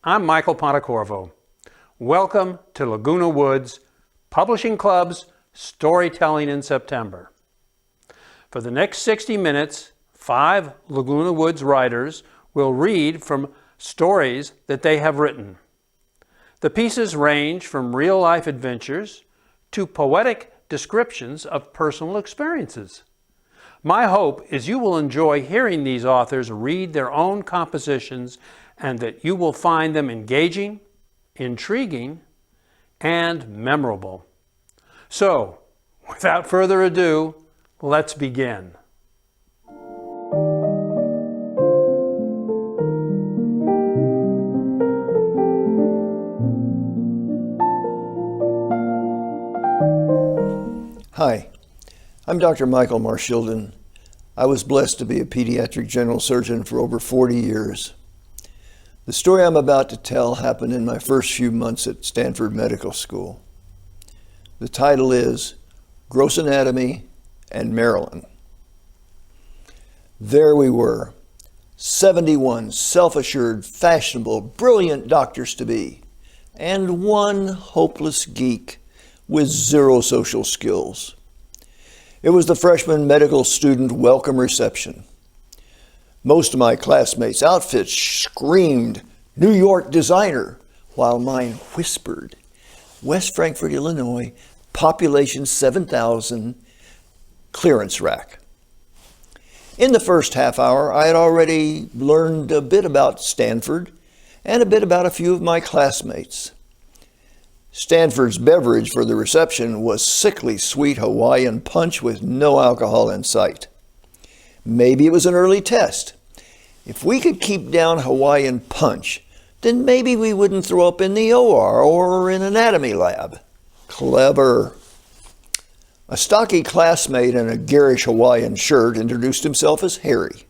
I'm Michael Pontecorvo. Welcome to Laguna Woods Publishing Club's Storytelling in September. For the next 60 minutes, 5 Laguna Woods writers will read from stories that they have written. The pieces range from real-life adventures to poetic descriptions of personal experiences. My hope is you will enjoy hearing these authors read their own compositions and that you will find them engaging, intriguing, and memorable. So, without further ado, let's begin. Hi, I'm Dr. Michael Marchildon. I was blessed to be a pediatric general surgeon for over 40 years. The story I'm about to tell happened in my first few months at Stanford Medical School. The title is Gross Anatomy and Marilyn. There we were, 71 self-assured, fashionable, brilliant doctors-to-be, and one hopeless geek with 0 social skills. It was the freshman medical student welcome reception. Most of my classmates' outfits screamed New York designer, while mine whispered West Frankfort, Illinois, population 7,000, clearance rack. In the first half hour, I had already learned a bit about Stanford and a bit about a few of my classmates. Stanford's beverage for the reception was sickly sweet Hawaiian punch with no alcohol in sight. Maybe it was an early test. If we could keep down Hawaiian punch, then maybe we wouldn't throw up in the OR or in anatomy lab. Clever. A stocky classmate in a garish Hawaiian shirt introduced himself as Harry.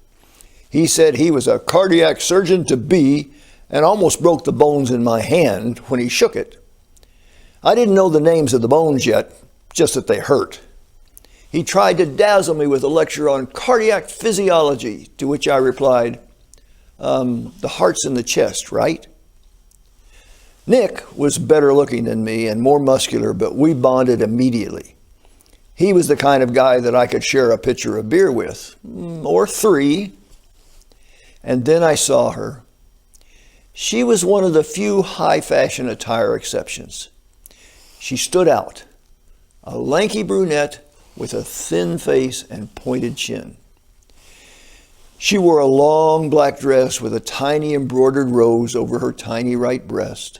He said he was a cardiac surgeon to be and almost broke the bones in my hand when he shook it. I didn't know the names of the bones yet, just that they hurt. He tried to dazzle me with a lecture on cardiac physiology, to which I replied, the heart's in the chest, right? Nick was better looking than me and more muscular, but we bonded immediately. He was the kind of guy that I could share a pitcher of beer with, or 3. And then I saw her. She was one of the few high-fashion attire exceptions. She stood out, a lanky brunette with a thin face and pointed chin. She wore a long black dress with a tiny embroidered rose over her tiny right breast.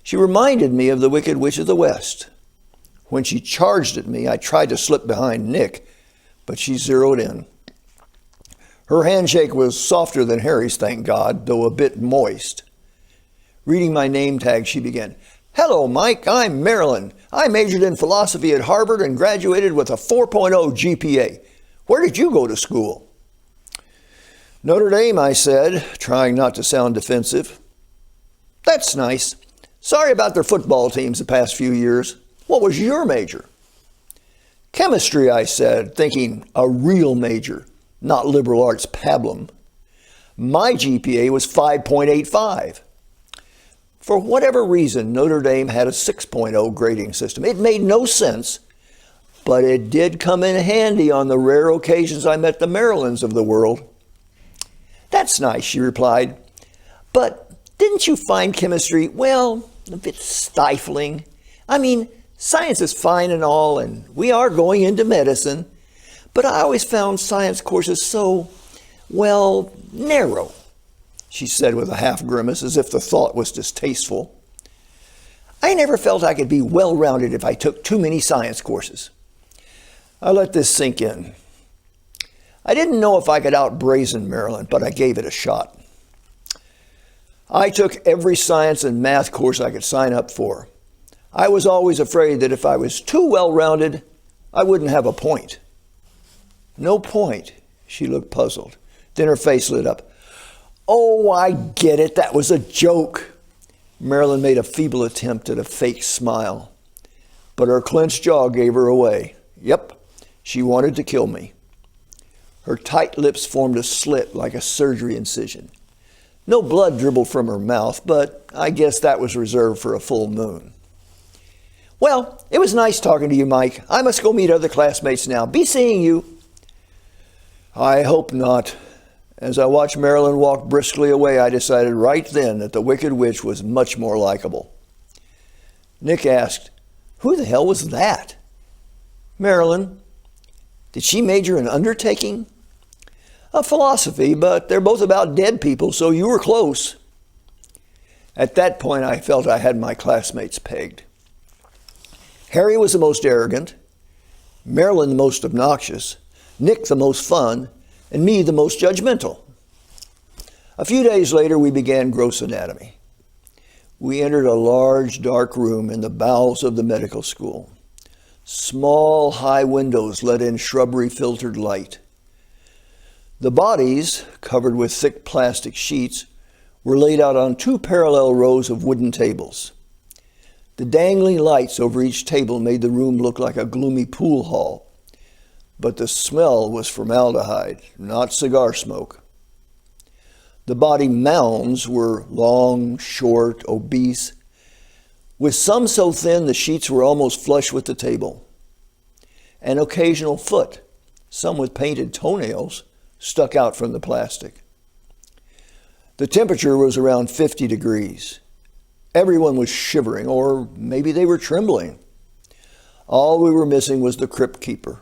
She reminded me of the Wicked Witch of the West. When she charged at me, I tried to slip behind Nick, but she zeroed in. Her handshake was softer than Harry's, thank God, though a bit moist. Reading my name tag, she began, "Hello, Mike, I'm Marilyn. I majored in philosophy at Harvard and graduated with a 4.0 GPA. Where did you go to school?" "Notre Dame," I said, trying not to sound defensive. "That's nice. Sorry about their football teams the past few years. What was your major?" "Chemistry," I said, thinking a real major, not liberal arts pablum. My GPA was 5.85. For whatever reason, Notre Dame had a 6.0 grading system. It made no sense, but it did come in handy on the rare occasions I met the Marilyns of the world. "That's nice," she replied. "But didn't you find chemistry, well, a bit stifling? I mean, science is fine and all, and we are going into medicine, but I always found science courses so, well, narrow," she said with a half grimace, as if the thought was distasteful. "I never felt I could be well-rounded if I took too many science courses." I let this sink in. I didn't know if I could out-brazen Marilyn, but I gave it a shot. I took every science and math course I could sign up for. I was always afraid that if I was too well-rounded, I wouldn't have a point. "No point?" She looked puzzled. Then her face lit up. "Oh, I get it. That was a joke." Marilyn made a feeble attempt at a fake smile, but her clenched jaw gave her away. Yep, she wanted to kill me. Her tight lips formed a slit like a surgery incision. No blood dribbled from her mouth, but I guess that was reserved for a full moon. Well, it was nice talking to you, Mike. I must go meet other classmates now. Be seeing you. I hope not. As I watched Marilyn walk briskly away, I decided right then that the Wicked Witch was much more likable. Nick asked, "Who the hell was that?" "Marilyn." "Did she major in undertaking?" "Philosophy, but they're both about dead people, so you were close." At that point, I felt I had my classmates pegged. Harry was the most arrogant, Marilyn the most obnoxious, Nick the most fun, and me the most judgmental. A few days later, we began gross anatomy. We entered a large, dark room in the bowels of the medical school. Small, high windows let in shrubbery-filtered light. The bodies, covered with thick plastic sheets, were laid out on 2 parallel rows of wooden tables. The dangling lights over each table made the room look like a gloomy pool hall, but the smell was formaldehyde, not cigar smoke. The body mounds were long, short, obese, with some so thin the sheets were almost flush with the table. An occasional foot, some with painted toenails, stuck out from the plastic. The temperature was around 50 degrees. Everyone was shivering, or maybe they were trembling. All we were missing was the crypt keeper.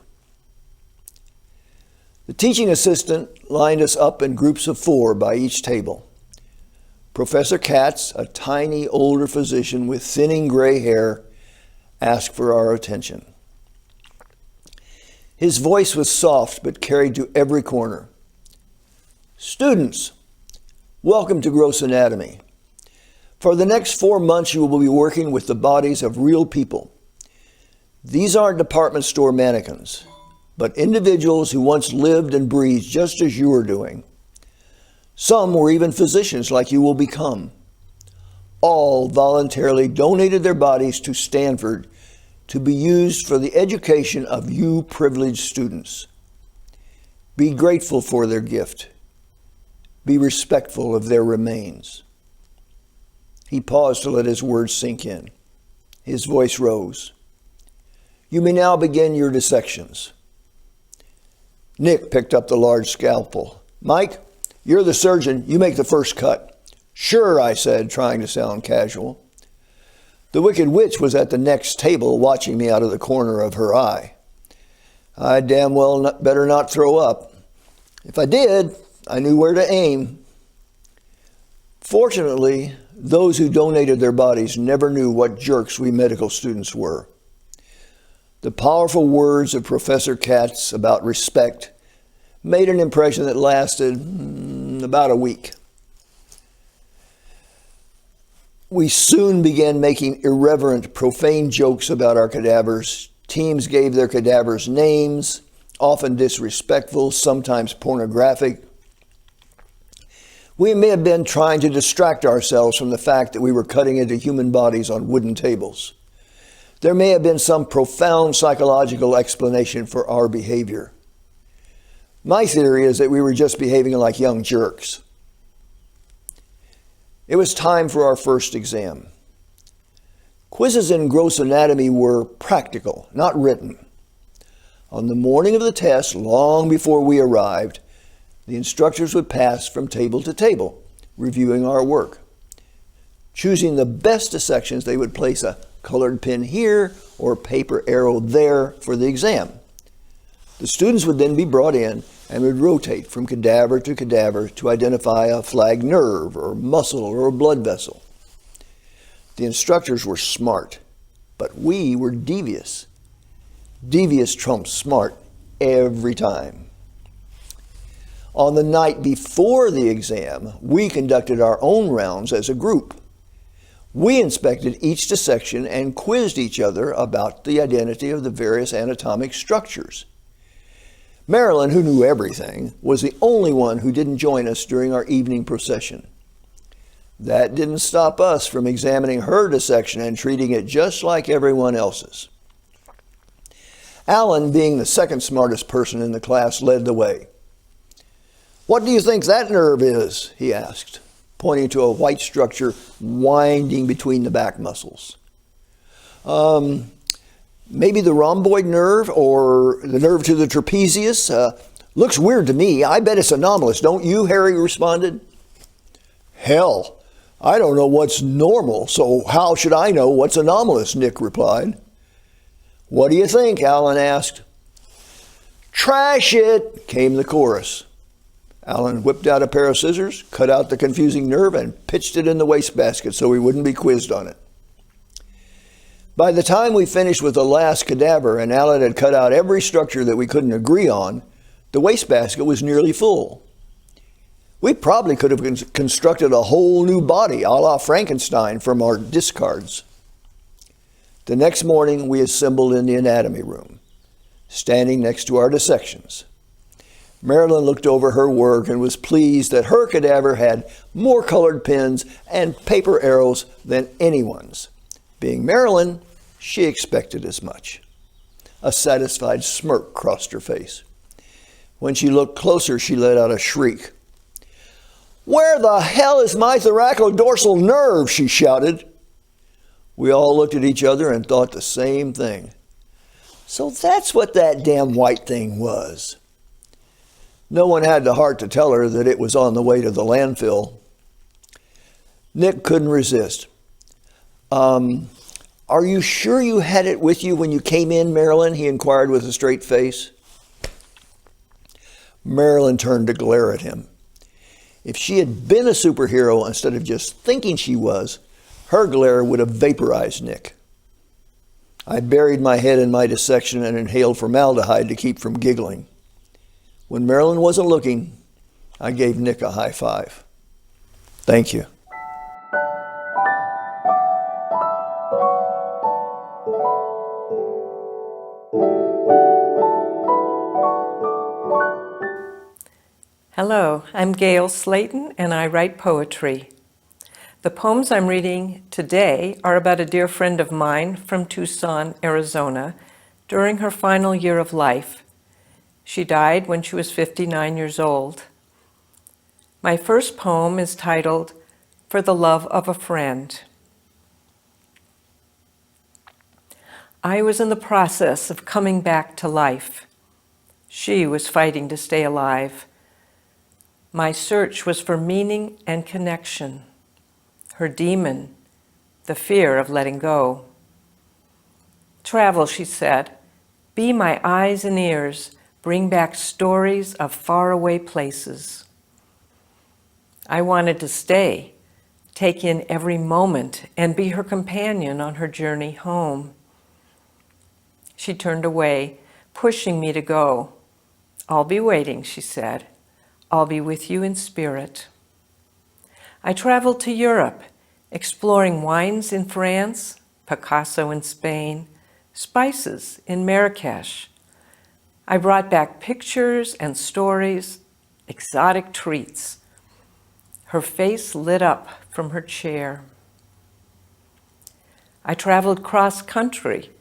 The teaching assistant lined us up in groups of 4 by each table. Professor Katz, a tiny older physician with thinning gray hair, asked for our attention. His voice was soft but carried to every corner. "Students, welcome to gross anatomy. For the next 4 months, you will be working with the bodies of real people. These aren't department store mannequins, but individuals who once lived and breathed just as you are doing. Some were even physicians like you will become. All voluntarily donated their bodies to Stanford to be used for the education of you privileged students. Be grateful for their gift. Be respectful of their remains." He paused to let his words sink in. His voice rose. "You may now begin your dissections." Nick picked up the large scalpel. "Mike, you're the surgeon. You make the first cut." "Sure," I said, trying to sound casual. The Wicked Witch was at the next table, watching me out of the corner of her eye. I damn well better not throw up. If I did, I knew where to aim. Fortunately, those who donated their bodies never knew what jerks we medical students were. The powerful words of Professor Katz about respect made an impression that lasted about a week. We soon began making irreverent, profane jokes about our cadavers. Teams gave their cadavers names, often disrespectful, sometimes pornographic. We may have been trying to distract ourselves from the fact that we were cutting into human bodies on wooden tables. There may have been some profound psychological explanation for our behavior. My theory is that we were just behaving like young jerks. It was time for our first exam. Quizzes in gross anatomy were practical, not written. On the morning of the test, long before we arrived, the instructors would pass from table to table, reviewing our work. Choosing the best dissections, they would place a colored pin here or paper arrow there for the exam. The students would then be brought in and would rotate from cadaver to cadaver to identify a flagged nerve or muscle or a blood vessel. The instructors were smart, but we were devious. Devious trumps smart every time. On the night before the exam, we conducted our own rounds as a group. We inspected each dissection and quizzed each other about the identity of the various anatomic structures. Marilyn, who knew everything, was the only one who didn't join us during our evening procession. That didn't stop us from examining her dissection and treating it just like everyone else's. Alan, being the second smartest person in the class, led the way. "What do you think that nerve is?" he asked. pointing to a white structure winding between the back muscles. Maybe the rhomboid nerve or the nerve to the trapezius. Looks weird to me. I bet it's anomalous, don't you? Harry responded. Hell, I don't know what's normal, so how should I know what's anomalous? Nick replied. What do you think? Alan asked. Trash it, came the chorus. Alan whipped out a pair of scissors, cut out the confusing nerve, and pitched it in the wastebasket so he wouldn't be quizzed on it. By the time we finished with the last cadaver and Alan had cut out every structure that we couldn't agree on, the wastebasket was nearly full. We probably could have constructed a whole new body, a la Frankenstein, from our discards. The next morning, we assembled in the anatomy room, standing next to our dissections. Marilyn looked over her work and was pleased that her cadaver had more colored pins and paper arrows than anyone's. Being Marilyn, she expected as much. A satisfied smirk crossed her face. When she looked closer, she let out a shriek. Where the hell is my thoracodorsal nerve? She shouted. We all looked at each other and thought the same thing. So that's what that damn white thing was. No one had the heart to tell her that it was on the way to the landfill. Nick couldn't resist. Are you sure you had it with you when you came in, Marilyn? He inquired with a straight face. Marilyn turned to glare at him. If she had been a superhero instead of just thinking she was, her glare would have vaporized Nick. I buried my head in my dissection and inhaled formaldehyde to keep from giggling. When Marilyn wasn't looking, I gave Nick a high five. Thank you. Hello, I'm Gayle Slayton and I write poetry. The poems I'm reading today are about a dear friend of mine from Tucson, Arizona, during her final year of life. She died when she was 59 years old. My first poem is titled, For the Love of a Friend. I was in the process of coming back to life. She was fighting to stay alive. My search was for meaning and connection. Her demon, the fear of letting go. Travel, she said, be my eyes and ears, bring back stories of faraway places. I wanted to stay, take in every moment, and be her companion on her journey home. She turned away, pushing me to go. I'll be waiting, she said. I'll be with you in spirit. I traveled to Europe, exploring wines in France, Picasso in Spain, spices in Marrakesh. I brought back pictures and stories, exotic treats. Her face lit up from her chair. I traveled cross-country,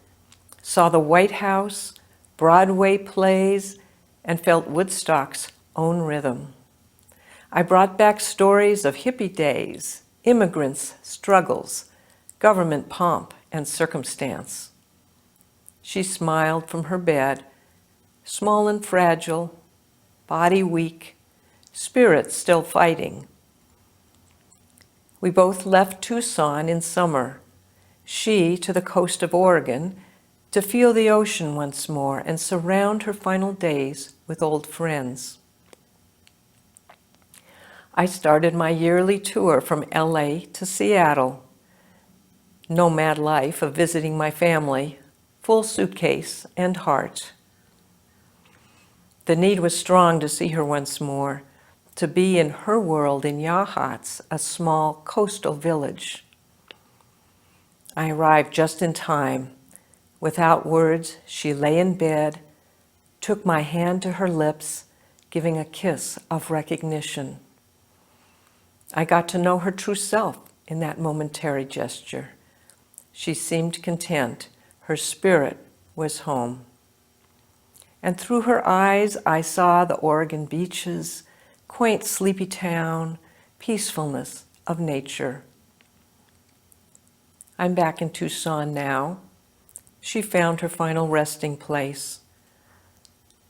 saw the White House, Broadway plays, and felt Woodstock's own rhythm. I brought back stories of hippie days, immigrants' struggles, government pomp and circumstance. She smiled from her bed, small and fragile, body weak, spirit still fighting. We both left Tucson in summer, she to the coast of Oregon, to feel the ocean once more and surround her final days with old friends. I started my yearly tour from LA to Seattle. Nomad life of visiting my family, full suitcase and heart. The need was strong to see her once more, to be in her world in Yachats, a small coastal village. I arrived just in time. Without words, she lay in bed, took my hand to her lips, giving a kiss of recognition. I got to know her true self in that momentary gesture. She seemed content. Her spirit was home. And through her eyes, I saw the Oregon beaches, quaint sleepy town, peacefulness of nature. I'm back in Tucson now. She found her final resting place.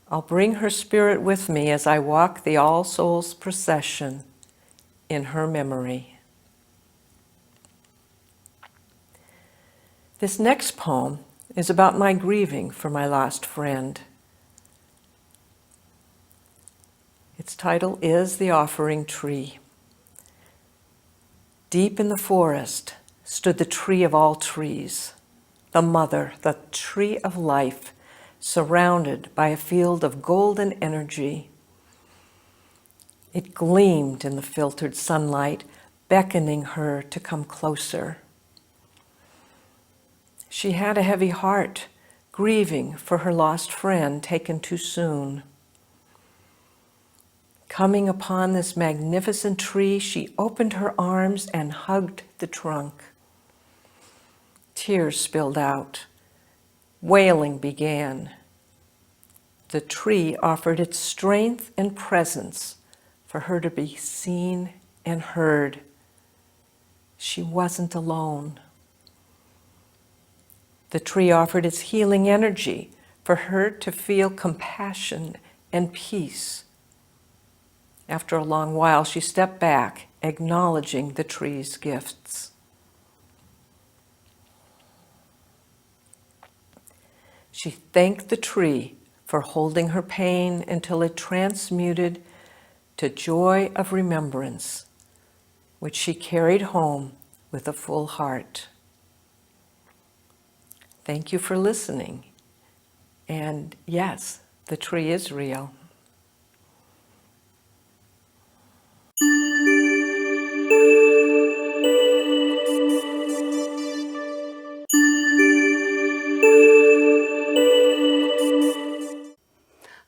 I'll bring her spirit with me as I walk the All Souls procession in her memory. This next poem is about my grieving for my lost friend. Its title is The Offering Tree. Deep in the forest stood the tree of all trees, the mother, the tree of life, surrounded by a field of golden energy. It gleamed in the filtered sunlight, beckoning her to come closer. She had a heavy heart, grieving for her lost friend taken too soon. Coming upon this magnificent tree, she opened her arms and hugged the trunk. Tears spilled out. Wailing began. The tree offered its strength and presence for her to be seen and heard. She wasn't alone. The tree offered its healing energy for her to feel compassion and peace. After a long while, she stepped back, acknowledging the tree's gifts. She thanked the tree for holding her pain until it transmuted to joy of remembrance, which she carried home with a full heart. Thank you for listening. And yes, the tree is real.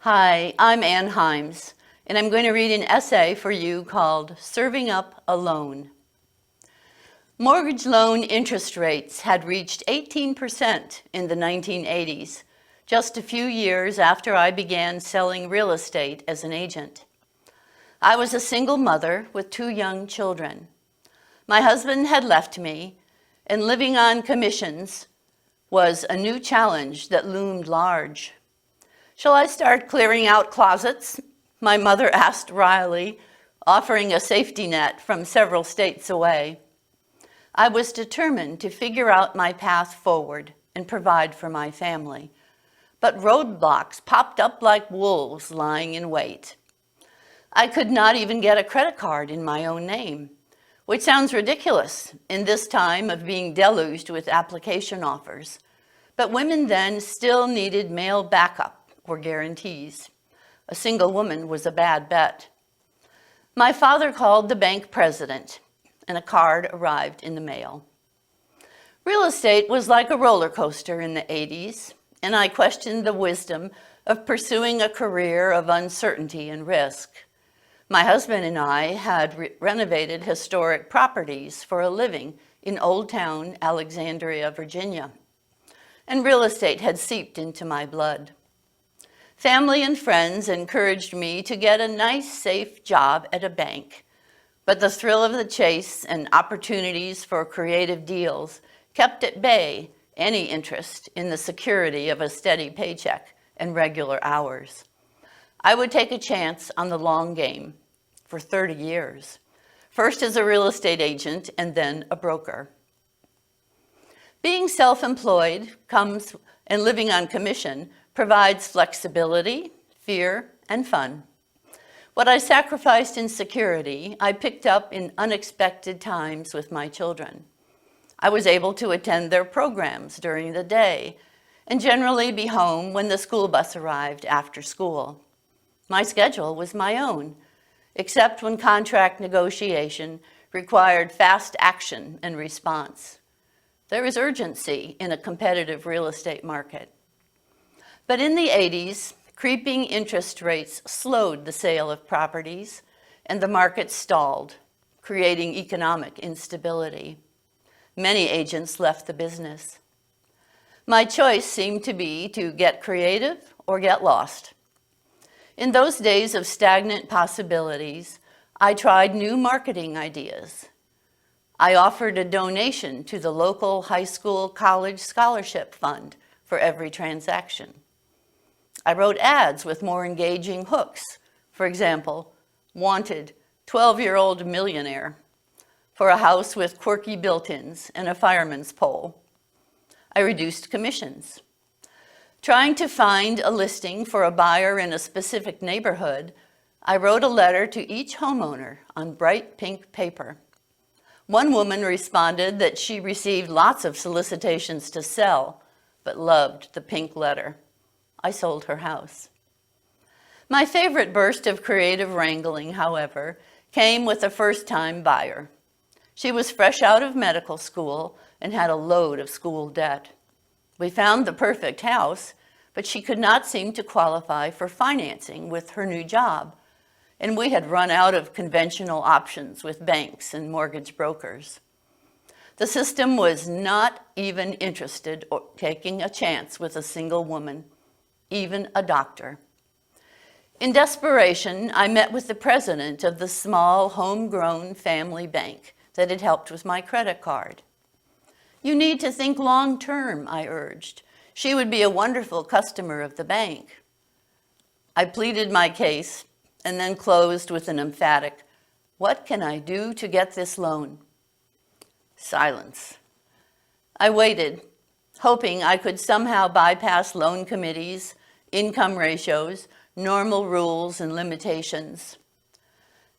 Hi, I'm Ann Hymes, and I'm going to read an essay for you called Serving Up a Loan. Mortgage loan interest rates had reached 18% in the 1980s, just a few years after I began selling real estate as an agent. I was a single mother with 2 young children. My husband had left me, and living on commissions was a new challenge that loomed large. "Shall I start clearing out closets?" my mother asked wryly, offering a safety net from several states away. I was determined to figure out my path forward and provide for my family. But roadblocks popped up like wolves lying in wait. I could not even get a credit card in my own name, which sounds ridiculous in this time of being deluged with application offers. But women then still needed mail backup or guarantees. A single woman was a bad bet. My father called the bank president, and a card arrived in the mail. Real estate was like a roller coaster in the 80s, and I questioned the wisdom of pursuing a career of uncertainty and risk. My husband and I had renovated historic properties for a living in Old Town, Alexandria, Virginia, and real estate had seeped into my blood. Family and friends encouraged me to get a nice, safe job at a bank, but the thrill of the chase and opportunities for creative deals kept at bay any interest in the security of a steady paycheck and regular hours. I would take a chance on the long game for 30 years, first as a real estate agent and then a broker. Being self-employed and living on commission provides flexibility, fear, and fun. What I sacrificed in security, I picked up in unexpected times with my children. I was able to attend their programs during the day and generally be home when the school bus arrived after school. My schedule was my own, except when contract negotiation required fast action and response. There is urgency in a competitive real estate market. But in the 80s, creeping interest rates slowed the sale of properties, and the market stalled, creating economic instability. Many agents left the business. My choice seemed to be to get creative or get lost. In those days of stagnant possibilities, I tried new marketing ideas. I offered a donation to the local high school college scholarship fund for every transaction. I wrote ads with more engaging hooks. For example, wanted 12-year-old millionaire for a house with quirky built-ins and a fireman's pole. I reduced commissions. Trying to find a listing for a buyer in a specific neighborhood, I wrote a letter to each homeowner on bright pink paper. One woman responded that she received lots of solicitations to sell, but loved the pink letter. I sold her house. My favorite burst of creative wrangling, however, came with a first-time buyer. She was fresh out of medical school and had a load of school debt. We found the perfect house, but she could not seem to qualify for financing with her new job, and we had run out of conventional options with banks and mortgage brokers. The system was not even interested in taking a chance with a single woman, even a doctor. In desperation, I met with the president of the small homegrown family bank that had helped with my credit card. "You need to think long term," I urged. "She would be a wonderful customer of the bank." I pleaded my case and then closed with an emphatic, "What can I do to get this loan?" Silence. I waited, hoping I could somehow bypass loan committees, income ratios, normal rules and limitations.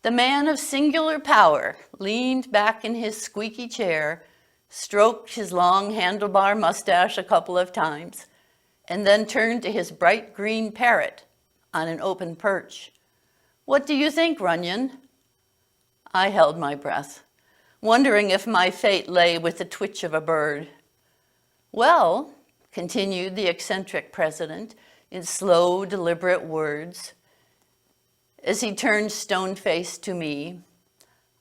The man of singular power leaned back in his squeaky chair, stroked his long handlebar mustache a couple of times, and then turned to his bright green parrot on an open perch. "What do you think, Runyon?" I held my breath, wondering if my fate lay with the twitch of a bird. "Well," continued the eccentric president in slow, deliberate words, as he turned stone-faced to me,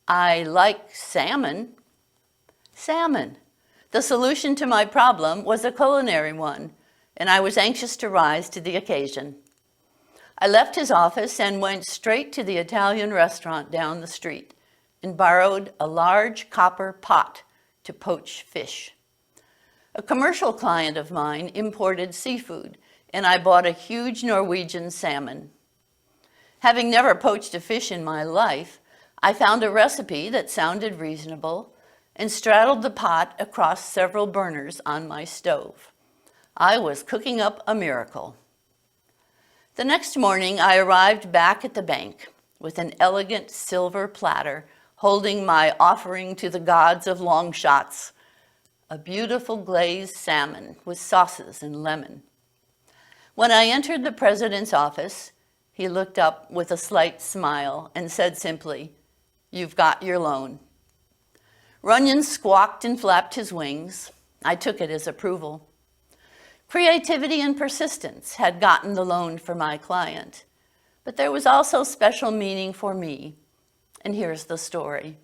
"I like salmon." Salmon. The solution to my problem was a culinary one, and I was anxious to rise to the occasion. I left his office and went straight to the Italian restaurant down the street and borrowed a large copper pot to poach fish. A commercial client of mine imported seafood, and I bought a huge Norwegian salmon. Having never poached a fish in my life, I found a recipe that sounded reasonable and straddled the pot across several burners on my stove. I was cooking up a miracle. The next morning, I arrived back at the bank with an elegant silver platter holding my offering to the gods of long shots, a beautiful glazed salmon with sauces and lemon. When I entered the president's office, he looked up with a slight smile and said simply, "You've got your loan." Runyon squawked and flapped his wings. I took it as approval. Creativity and persistence had gotten the loan for my client, but there was also special meaning for me, and here's the story.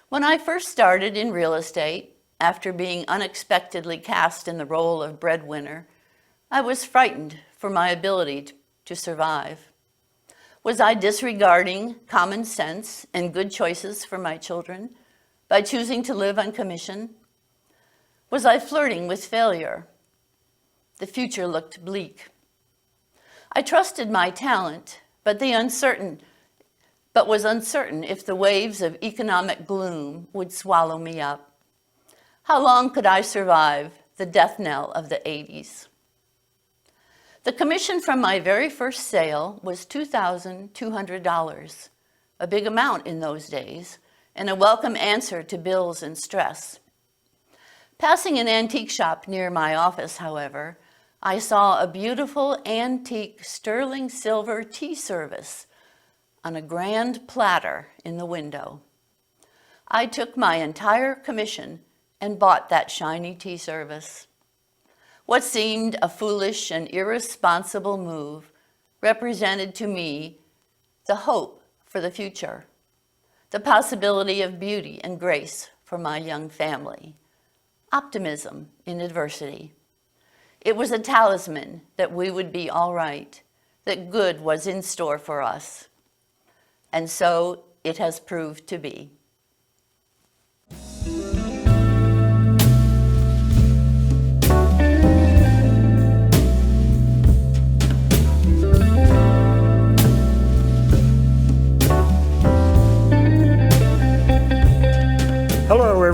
When I first started in real estate, after being unexpectedly cast in the role of breadwinner, I was frightened for my ability to survive. Was I disregarding common sense and good choices for my children by choosing to live on commission? Was I flirting with failure? The future looked bleak. I trusted my talent, but was uncertain if the waves of economic gloom would swallow me up. How long could I survive the death knell of the 80s? The commission from my very first sale was $2,200, a big amount in those days, and a welcome answer to bills and stress. Passing an antique shop near my office, however, I saw a beautiful antique sterling silver tea service on a grand platter in the window. I took my entire commission and bought that shiny tea service. What seemed a foolish and irresponsible move represented to me the hope for the future, the possibility of beauty and grace for my young family, optimism in adversity. It was a talisman that we would be all right, that good was in store for us. And so it has proved to be.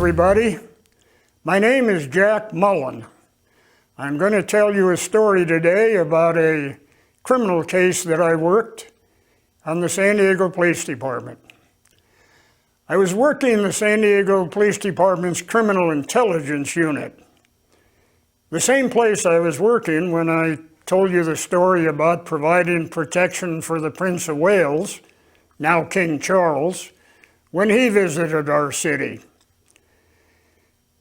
everybody. My name is Jack Mullen. I'm going to tell you a story today about a criminal case that I worked on the San Diego Police Department. I was working in the San Diego Police Department's Criminal Intelligence Unit. The same place I was working when I told you the story about providing protection for the Prince of Wales, now King Charles, when he visited our city.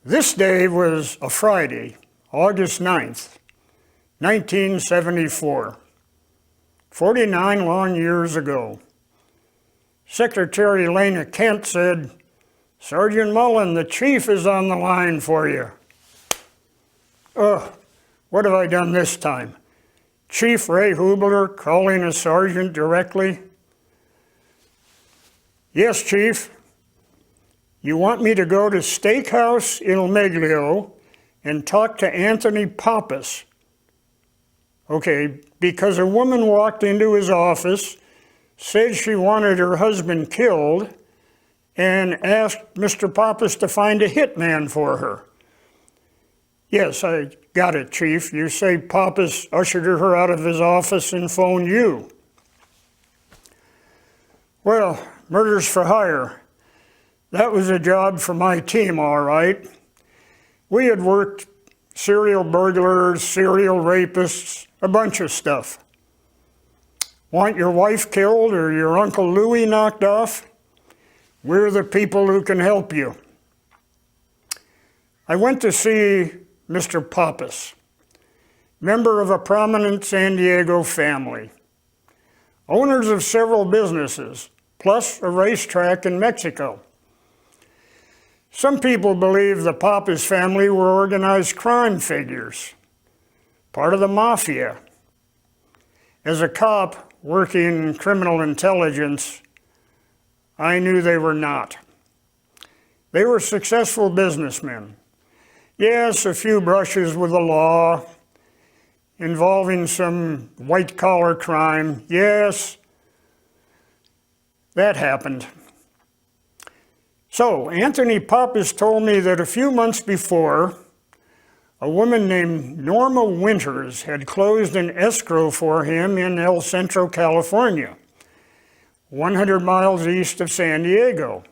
This day was a Friday, August 9th, 1974, 49 long years ago. Secretary Lena Kent said, "Sergeant Mullen, the chief is on the line for you." What have I done this time? Chief Ray Hubler calling a sergeant directly? "Yes, Chief. You want me to go to Steakhouse Il Meglio and talk to Anthony Pappas." Okay, because a woman walked into his office, said she wanted her husband killed, and asked Mr. Pappas to find a hitman for her. "Yes, I got it, Chief. You say Pappas ushered her out of his office and phoned you." Well, murders for hire. That was a job for my team, all right. We had worked serial burglars, serial rapists, a bunch of stuff. Want your wife killed or your Uncle Louie knocked off? We're the people who can help you. I went to see Mr. Pappas, member of a prominent San Diego family, owners of several businesses, plus a racetrack in Mexico. Some people believe the Pappas family were organized crime figures, part of the mafia. As a cop working in criminal intelligence, I knew they were not. They were successful businessmen. Yes, a few brushes with the law, involving some white-collar crime. Yes, that happened. So, Anthony Pappas told me that a few months before, a woman named Norma Winters had closed an escrow for him in El Centro, California, 100 miles east of San Diego.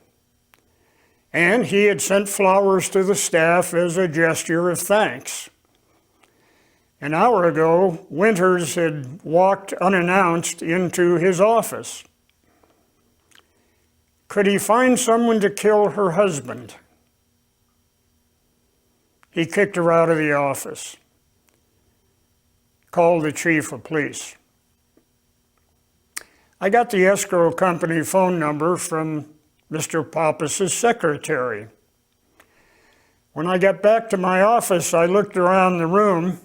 And he had sent flowers to the staff as a gesture of thanks. An hour ago, Winters had walked unannounced into his office. Could he find someone to kill her husband? He kicked her out of the office, called the chief of police. I got the escrow company phone number from Mr. Pappas's secretary. When I got back to my office, I looked around the room.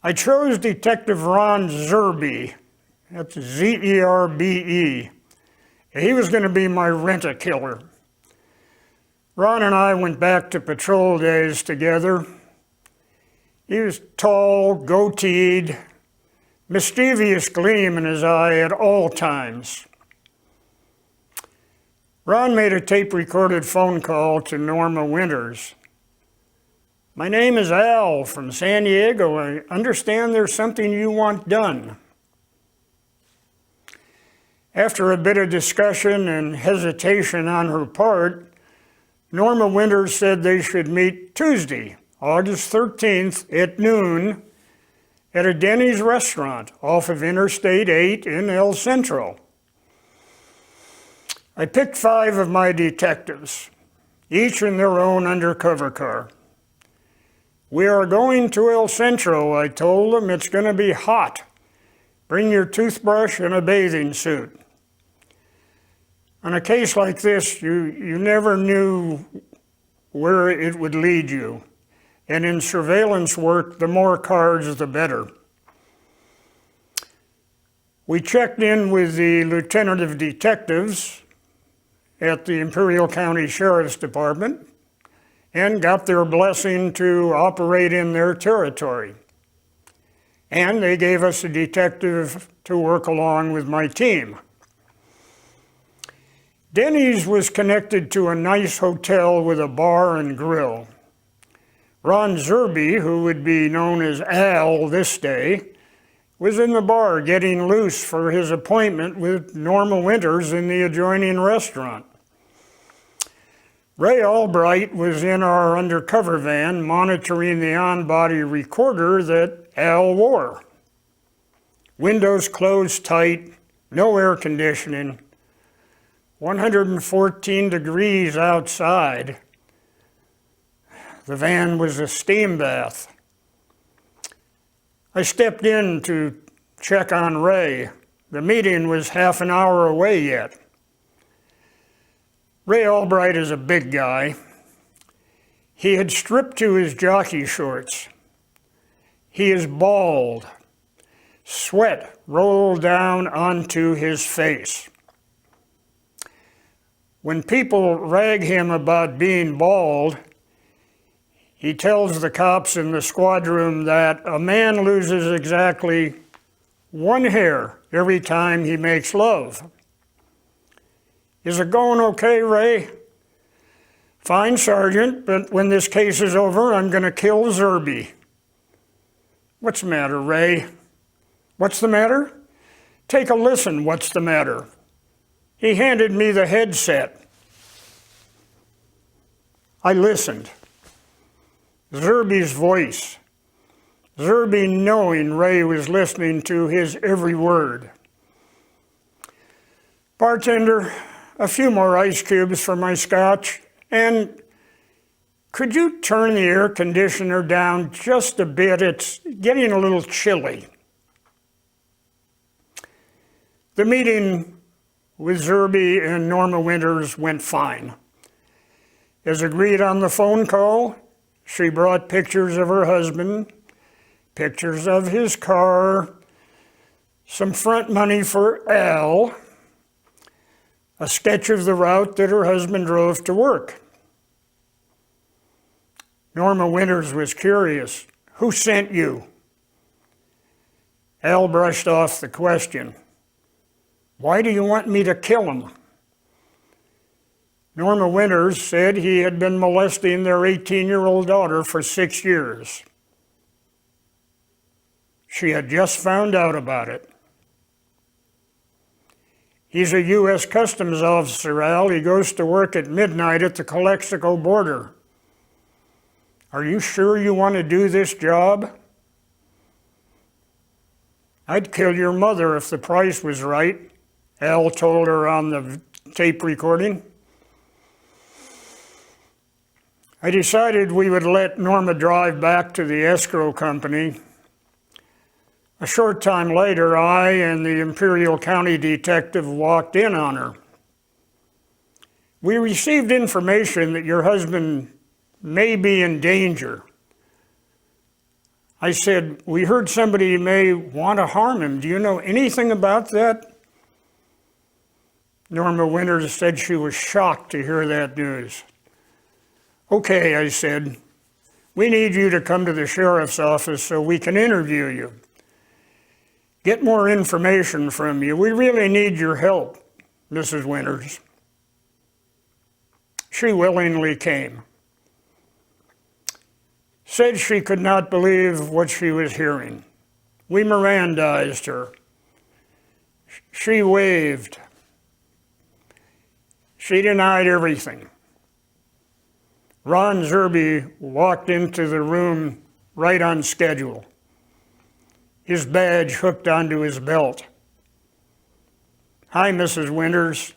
I chose Detective Ron Zerbe, that's Z-E-R-B-E. He was going to be my rent-a-killer. Ron and I went back to patrol days together. He was tall, goateed, mischievous gleam in his eye at all times. Ron made a tape-recorded phone call to Norma Winters. "My name is Al from San Diego. I understand there's something you want done." After a bit of discussion and hesitation on her part, Norma Winters said they should meet Tuesday, August 13th at noon at a Denny's restaurant off of Interstate 8 in El Centro. I picked 5 of my detectives, each in their own undercover car. "We are going to El Centro," I told them. "It's going to be hot. Bring your toothbrush and a bathing suit." On a case like this, you never knew where it would lead you. And in surveillance work, the more cards, the better. We checked in with the lieutenant of detectives at the Imperial County Sheriff's Department and got their blessing to operate in their territory. And they gave us a detective to work along with my team. Denny's was connected to a nice hotel with a bar and grill. Ron Zerby, who would be known as Al this day, was in the bar getting loose for his appointment with Norma Winters in the adjoining restaurant. Ray Albright was in our undercover van monitoring the on-body recorder that Al wore. Windows closed tight, no air conditioning, 114 degrees outside. The van was a steam bath. I stepped in to check on Ray. The meeting was half an hour away yet. Ray Albright is a big guy. He had stripped to his jockey shorts. He is bald. Sweat rolled down onto his face. When people rag him about being bald, he tells the cops in the squad room that a man loses exactly one hair every time he makes love. Is it going okay, Ray? Fine, Sergeant, but when this case is over, I'm going to kill Zerby. What's the matter, Ray? What's the matter? Take a listen, what's the matter? He handed me the headset. I listened. Zerby's voice. Zerby knowing Ray was listening to his every word. Bartender, a few more ice cubes for my scotch, and could you turn the air conditioner down just a bit? It's getting a little chilly. The meeting with Zerby and Norma Winters went fine. As agreed on the phone call, she brought pictures of her husband, pictures of his car, some front money for Al, a sketch of the route that her husband drove to work. Norma Winters was curious. Who sent you? Al brushed off the question. Why do you want me to kill him? Norma Winters said he had been molesting their 18-year-old daughter for 6 years. She had just found out about it. He's a U.S. Customs officer, Al. He goes to work at midnight at the Calexico border. Are you sure you want to do this job? I'd kill your mother if the price was right, Al told her on the tape recording. I decided we would let Norma drive back to the escrow company. A short time later, I and the Imperial County detective walked in on her. We received information that your husband may be in danger. I said, we heard somebody may want to harm him. Do you know anything about that? Norma Winters said she was shocked to hear that news. Okay, I said, we need you to come to the sheriff's office so we can interview you. Get more information from you. We really need your help, Mrs. Winters. She willingly came. Said she could not believe what she was hearing. We Mirandized her. She waved. She denied everything. Ron Zerby walked into the room right on schedule, his badge hooked onto his belt. Hi, Mrs. Winters.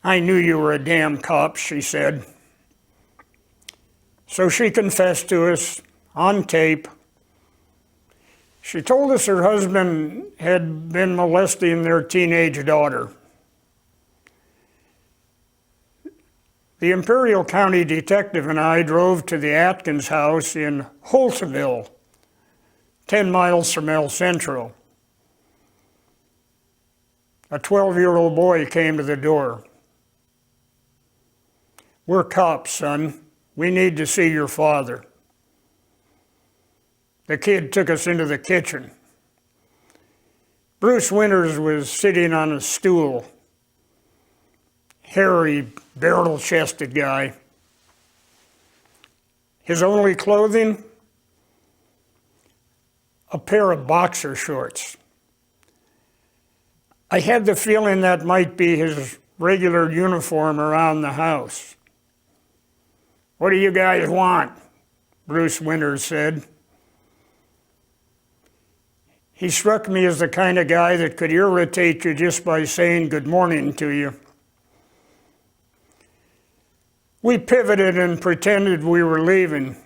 I knew you were a damn cop, she said. So she confessed to us on tape. She told us her husband had been molesting their teenage daughter. The Imperial County detective and I drove to the Atkins house in Holtzville, 10 miles from El Centro. A 12-year-old boy came to the door. We're cops, son. We need to see your father. The kid took us into the kitchen. Bruce Winters was sitting on a stool hairy, barrel-chested guy. His only clothing? A pair of boxer shorts. I had the feeling that might be his regular uniform around the house. "What do you guys want?" Bruce Winters said. He struck me as the kind of guy that could irritate you just by saying good morning to you. We pivoted and pretended we were leaving.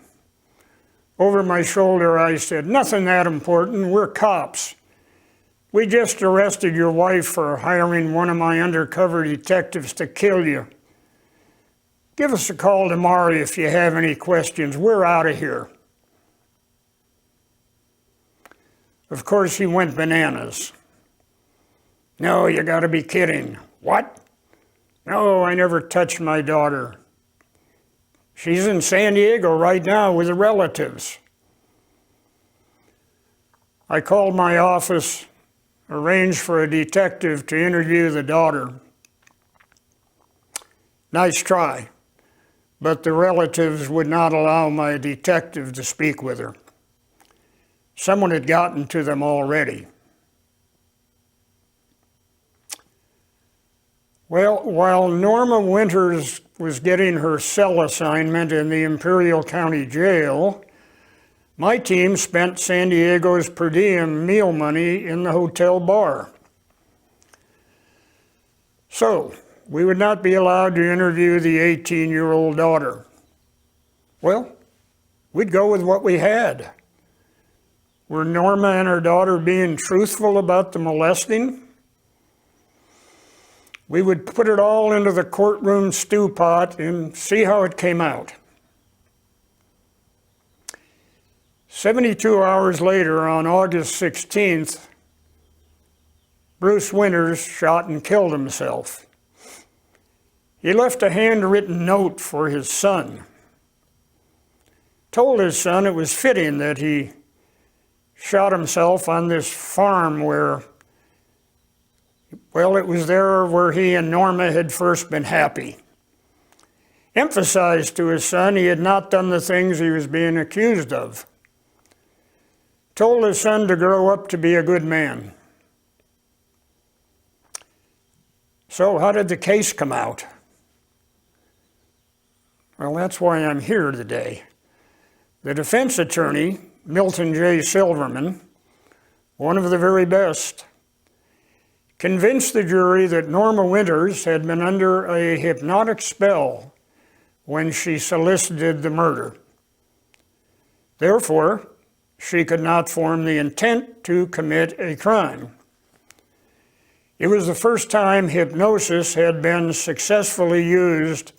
Over my shoulder I said, "Nothing that important, we're cops. We just arrested your wife for hiring one of my undercover detectives to kill you. Give us a call tomorrow if you have any questions. We're out of here." Of course, he went bananas. "No, you gotta be kidding." "What?" "No, I never touched my daughter. She's in San Diego right now with her relatives." I called my office, arranged for a detective to interview the daughter. Nice try, but the relatives would not allow my detective to speak with her. Someone had gotten to them already. Well, while Norma Winters was getting her cell assignment in the Imperial County Jail, my team spent San Diego's per diem meal money in the hotel bar. So, we would not be allowed to interview the 18-year-old daughter. Well, we'd go with what we had. Were Norma and her daughter being truthful about the molesting? We would put it all into the courtroom stew pot and see how it came out. 72 hours later, on August 16th, Bruce Winters shot and killed himself. He left a handwritten note for his son. Told his son it was fitting that he shot himself on this farm where, well, it was there where he and Norma had first been happy. Emphasized to his son he had not done the things he was being accused of. Told his son to grow up to be a good man. So how did the case come out? Well, that's why I'm here today. The defense attorney, Milton J. Silverman, one of the very best, convinced the jury that Norma Winters had been under a hypnotic spell when she solicited the murder. Therefore, she could not form the intent to commit a crime. It was the first time hypnosis had been successfully used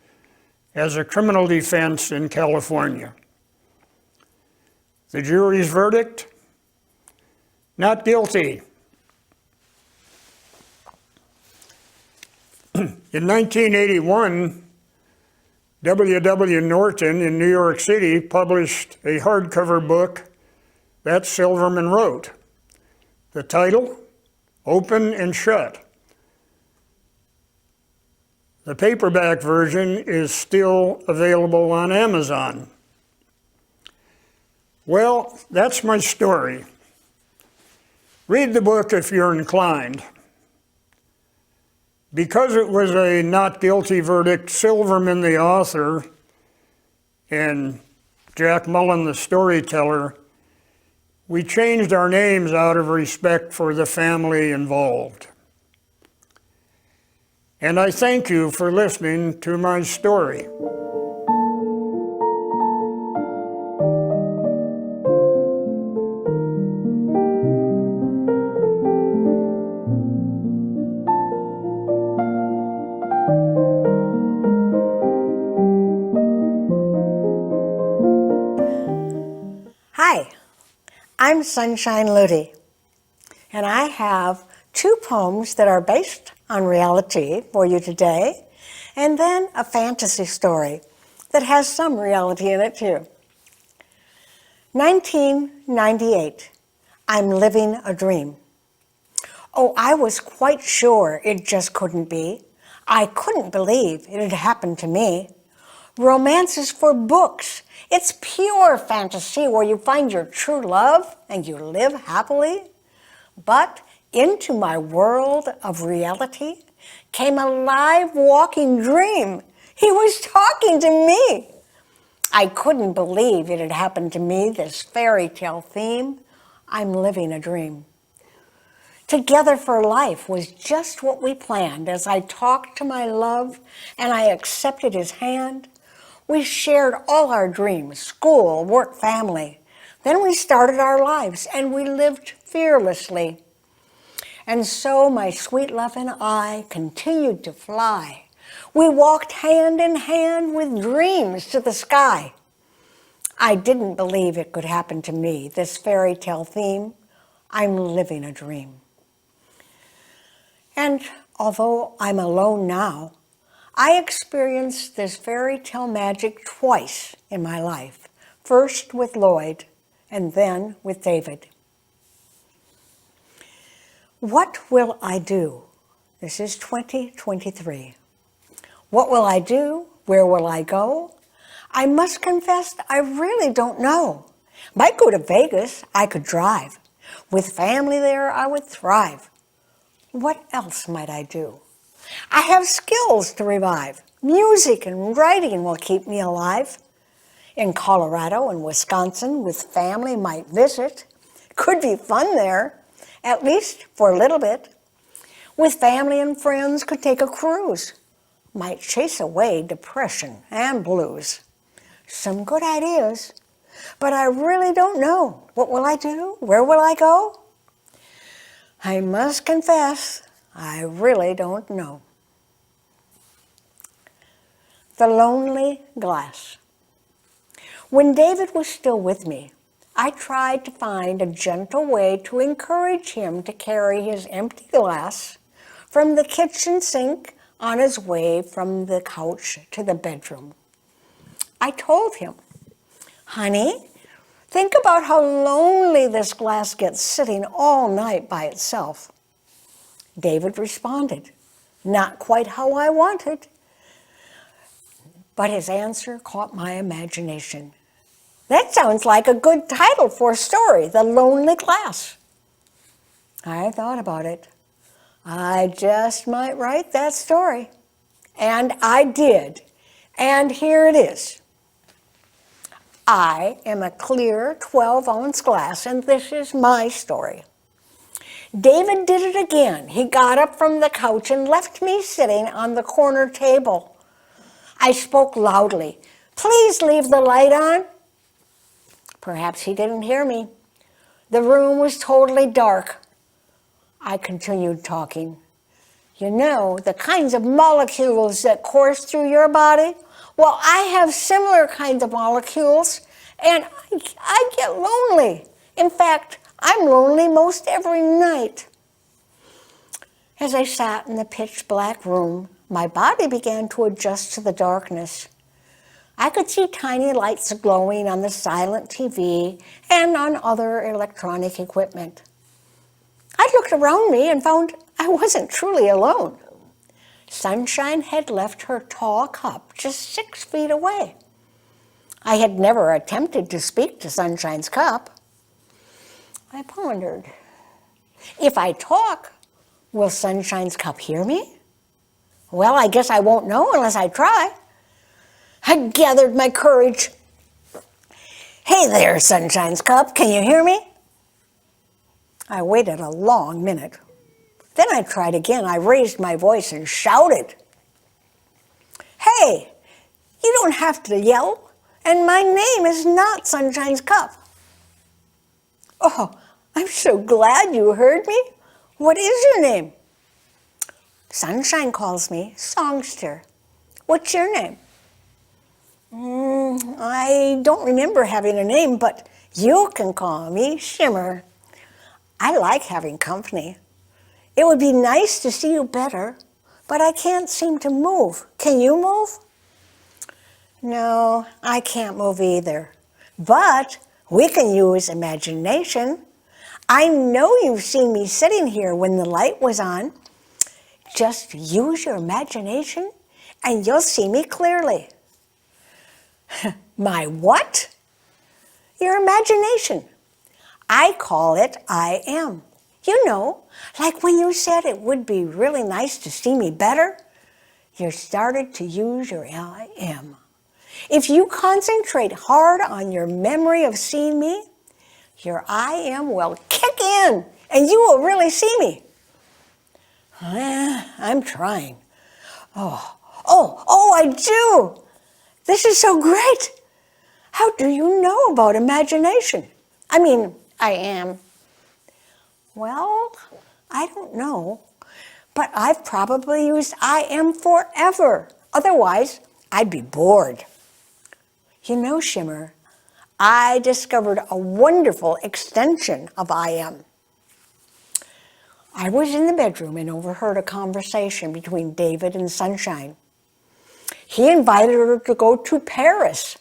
as a criminal defense in California. The jury's verdict? Not guilty. In 1981, W.W. Norton in New York City published a hardcover book that Silverman wrote. The title, Open and Shut. The paperback version is still available on Amazon. Well, that's my story. Read the book if you're inclined. Because it was a not guilty verdict, Silverman, the author, and Jack Mullen, the storyteller, we changed our names out of respect for the family involved. And I thank you for listening to my story. Hi, I'm Sunshine Lutey, and I have 2 poems that are based on reality for you today, and then a fantasy story that has some reality in it too. 1998, I'm living a dream. Oh, I was quite sure it just couldn't be. I couldn't believe it had happened to me. Romance is for books. It's pure fantasy where you find your true love and you live happily. But into my world of reality came a live walking dream. He was talking to me. I couldn't believe it had happened to me, this fairy tale theme. I'm living a dream. Together for life was just what we planned as I talked to my love and I accepted his hand. We shared all our dreams, school, work, family. Then we started our lives and we lived fearlessly. And so my sweet love and I continued to fly. We walked hand in hand with dreams to the sky. I didn't believe it could happen to me, this fairy tale theme. I'm living a dream. And although I'm alone now, I experienced this fairy tale magic twice in my life. First with Lloyd, and then with David. What will I do? This is 2023. What will I do? Where will I go? I must confess, I really don't know. Might go to Vegas, I could drive. With family there, I would thrive. What else might I do? I have skills to revive. Music and writing will keep me alive. In Colorado and Wisconsin, with family might visit. Could be fun there, at least for a little bit. With family and friends, could take a cruise. Might chase away depression and blues. Some good ideas, but I really don't know. What will I do? Where will I go? I must confess, I really don't know. The Lonely Glass. When David was still with me, I tried to find a gentle way to encourage him to carry his empty glass from the kitchen sink on his way from the couch to the bedroom. I told him, honey, think about how lonely this glass gets sitting all night by itself. David responded, not quite how I wanted, but his answer caught my imagination. That sounds like a good title for a story, The Lonely Glass. I thought about it. I just might write that story. And I did. And here it is. I am a clear 12-ounce glass, and this is my story. David did it again. He got up from the couch and left me sitting on the corner table. I spoke loudly. Please leave the light on. Perhaps he didn't hear me. The room was totally dark. I continued talking. You know, the kinds of molecules that course through your body? Well, I have similar kinds of molecules, and I get lonely. In fact, I'm lonely most every night. As I sat in the pitch black room, my body began to adjust to the darkness. I could see tiny lights glowing on the silent TV and on other electronic equipment. I looked around me and found I wasn't truly alone. Sunshine had left her tall cup just 6 feet away. I had never attempted to speak to Sunshine's cup. I pondered, if I talk, will Sunshine's cup hear me? Well, I guess I won't know unless I try. I gathered my courage. Hey there, Sunshine's cup, can you hear me? I waited a long minute. Then I tried again. I raised my voice and shouted. Hey, you don't have to yell, and my name is not Sunshine's cup. Oh, I'm so glad you heard me. What is your name? Sunshine calls me Songster. What's your name? I don't remember having a name, but you can call me Shimmer. I like having company. It would be nice to see you better, but I can't seem to move. Can you move? No, I can't move either. But we can use imagination. I know you've seen me sitting here when the light was on. Just use your imagination and you'll see me clearly. My what? Your imagination. I call it I am. You know, like when you said it would be really nice to see me better, you started to use your I am. If you concentrate hard on your memory of seeing me, your I am will kick in and you will really see me. I'm trying. Oh, I do. This is so great. How do you know about imagination? I am. Well, I don't know, but I've probably used I am forever. Otherwise, I'd be bored. You know, Shimmer, I discovered a wonderful extension of I am. I was in the bedroom and overheard a conversation between David and Sunshine. He invited her to go to Paris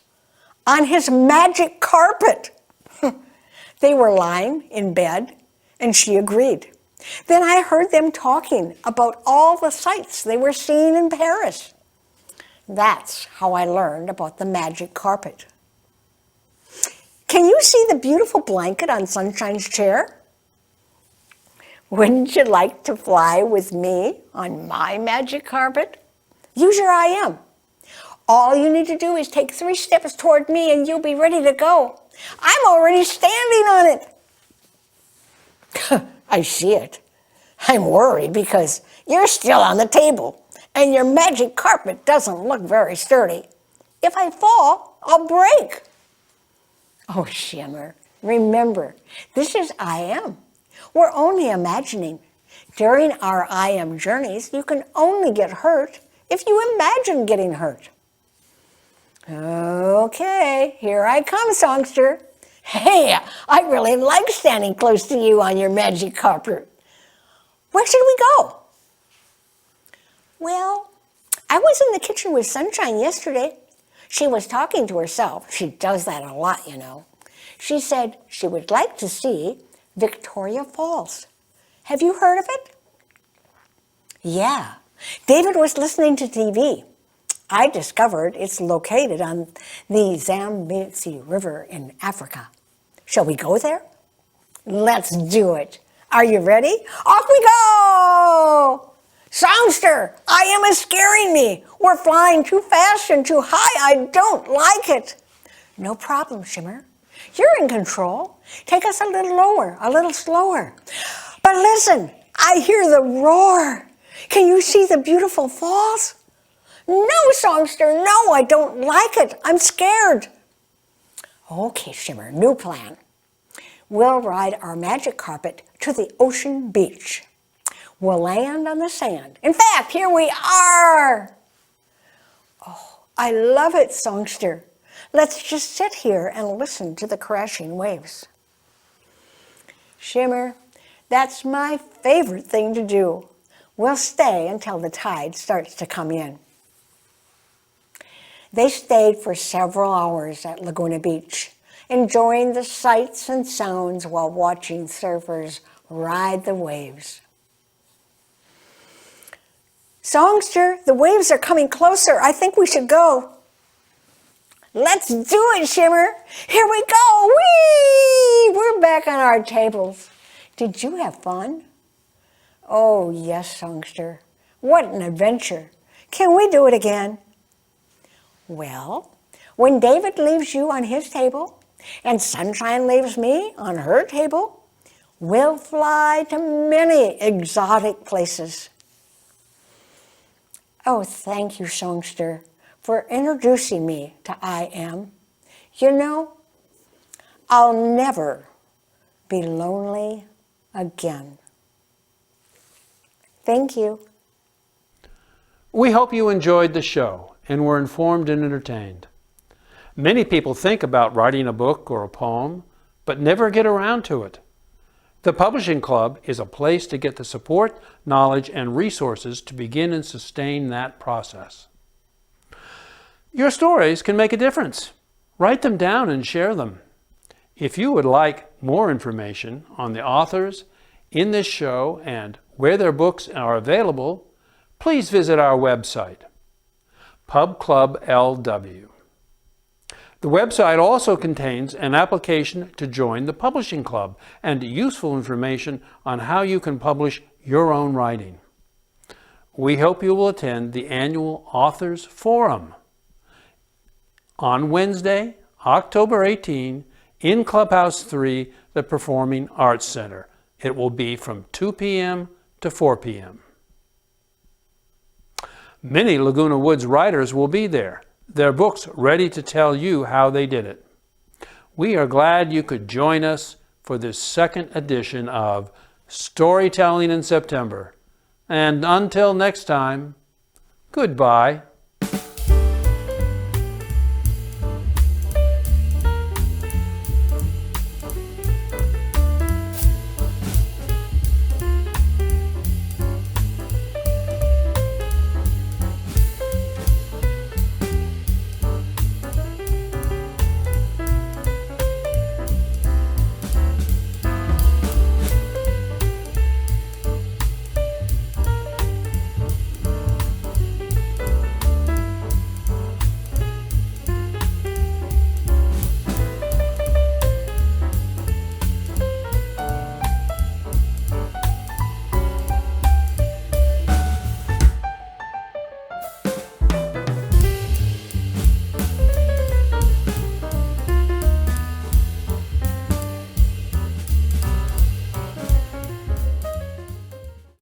on his magic carpet. They were lying in bed, and she agreed. Then I heard them talking about all the sights they were seeing in Paris. That's how I learned about the magic carpet. Can you see the beautiful blanket on Sunshine's chair? Wouldn't you like to fly with me on my magic carpet? Use your I am. All you need to do is take 3 steps toward me and you'll be ready to go. I'm already standing on it. I see it. I'm worried because you're still on the table and your magic carpet doesn't look very sturdy. If I fall, I'll break. Oh, Shimmer, remember, this is I am. We're only imagining. During our I am journeys, you can only get hurt if you imagine getting hurt. Okay, here I come, songster. Hey, I really like standing close to you on your magic carpet. Where should we go? Well, I was in the kitchen with Sunshine yesterday. She was talking to herself. She does that a lot, you know. She said she would like to see Victoria Falls. Have you heard of it? Yeah, David was listening to TV. I discovered it's located on the Zambezi River in Africa. Shall we go there? Let's do it. Are you ready? Off we go! Songster, I am scaring me. We're flying too fast and too high. I don't like it. No problem, Shimmer. You're in control. Take us a little lower, a little slower. But listen, I hear the roar. Can you see the beautiful falls? No, Songster, no, I don't like it. I'm scared. Okay, Shimmer, new plan. We'll ride our magic carpet to the ocean beach. We'll land on the sand. In fact, here we are. Oh, I love it, Songster. Let's just sit here and listen to the crashing waves. Shimmer, that's my favorite thing to do. We'll stay until the tide starts to come in. They stayed for several hours at Laguna Beach, enjoying the sights and sounds while watching surfers ride the waves. Songster, the waves are coming closer. I think we should go. Let's do it, Shimmer. Here we go. Whee! We're back on our tables. Did you have fun? Oh, yes, Songster. What an adventure. Can we do it again? Well, when David leaves you on his table and Sunshine leaves me on her table, we'll fly to many exotic places. Oh, thank you, Songster, for introducing me to I Am. You know, I'll never be lonely again. Thank you. We hope you enjoyed the show and were informed and entertained. Many people think about writing a book or a poem, but never get around to it. The Publishing Club is a place to get the support, knowledge, and resources to begin and sustain that process. Your stories can make a difference. Write them down and share them. If you would like more information on the authors in this show and where their books are available, please visit our website, Pub Club LW. The website also contains an application to join the publishing club and useful information on how you can publish your own writing. We hope you will attend the annual Authors Forum on Wednesday, October 18, in Clubhouse 3, the Performing Arts Center. It will be from 2 p.m. to 4 p.m. Many Laguna Woods writers will be there, their books ready to tell you how they did it. We are glad you could join us for this second edition of Storytelling in September. And until next time, goodbye.